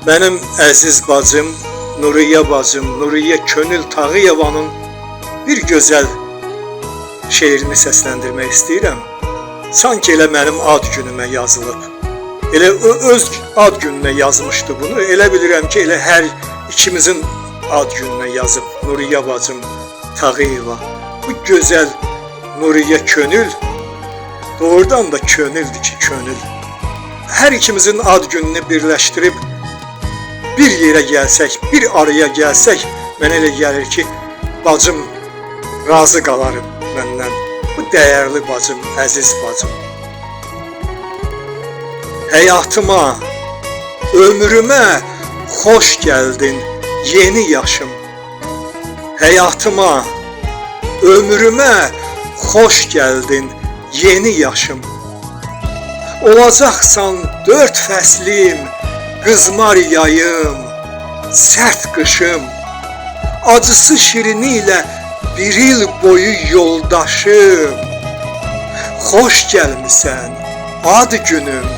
Mənim əziz bacım, Nuriyə bacım, Nuriyə Könül Tağıyevanın bir gözəl şeirini səsləndirmək istəyirəm. Sanki elə mənim ad günümə yazılıb. Elə öz ad gününə yazmışdı bunu. Elə bilirəm ki, elə hər ikimizin ad gününə yazıb Nuriyə bacım Tağıyeva. Bu gözəl Nuriyə Könül doğrudan da könüldür ki, könül. Hər ikimizin ad gününü birləşdirib bir yerə gəlsək, bir araya gəlsək, mənə elə gəlir ki, bacım razı qalarım məndən. Bu dəyərli bacım, əziz bacım. Həyatıma, ömrümə xoş gəldin, yeni yaşım. Həyatıma, ömrümə xoş gəldin, yeni yaşım. Olacaqsan 4 fəslim, qızmar yayım, sərt qışım. Acısı şirini ilə bir il boyu yoldaşım. Xoş gəlmisən, ad günüm,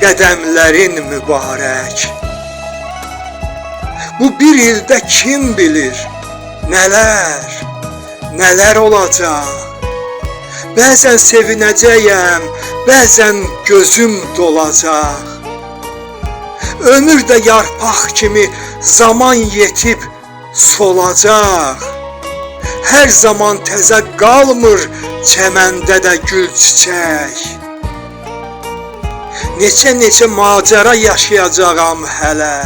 qədəmlərin mübarək. Bu bir ildə kim bilir, nələr olacaq. Bəzən sevinəcəyəm, bəzən gözüm dolacaq. Ömür də yarpaq kimi zaman yetib solacaq. Hər zaman təzə qalmır çəməndə də gül çiçək. Neçə macəra yaşayacağam hələ.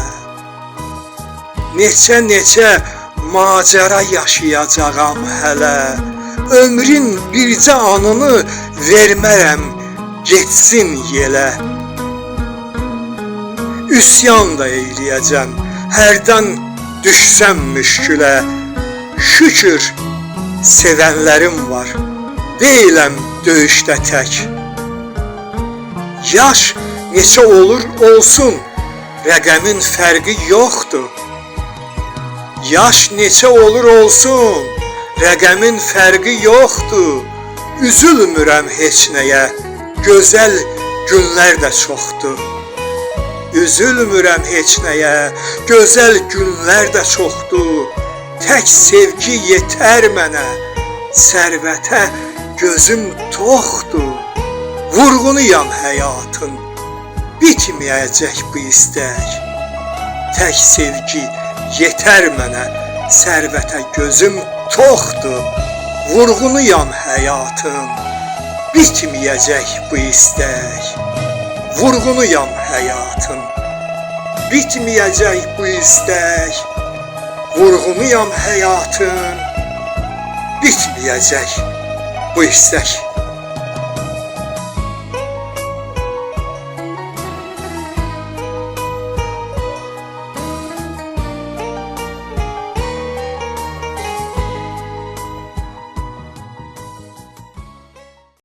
Neçə macəra yaşayacağam hələ. Ömrün bircə anını vermərəm getsin yelə. Üsyan da eyləyəcəm, hərdən düşsəm müşkülə. Şükür, sevənlərim var, deyiləm döyüşdə tək. Yaş neçə olur olsun, rəqəmin fərqi yoxdur. Yaş neçə olur olsun, rəqəmin fərqi yoxdur. Üzülmürəm heç nəyə, gözəl günlər də çoxdur. Üzülmürəm heç nəyə, gözəl günlər də çoxdur. Tək sevgi yetər mənə, sərvətə gözüm toxdur. Vurğunuyam həyatın, bitməyəcək bu istək. Tək sevgi yetər mənə, sərvətə gözüm toxdur. Vurğunuyam həyatın, bitməyəcək bu istək. Vurğunuyam həyatın, bitməyəcək bu istək. Vurğunuyam həyatın, bitməyəcək bu istək.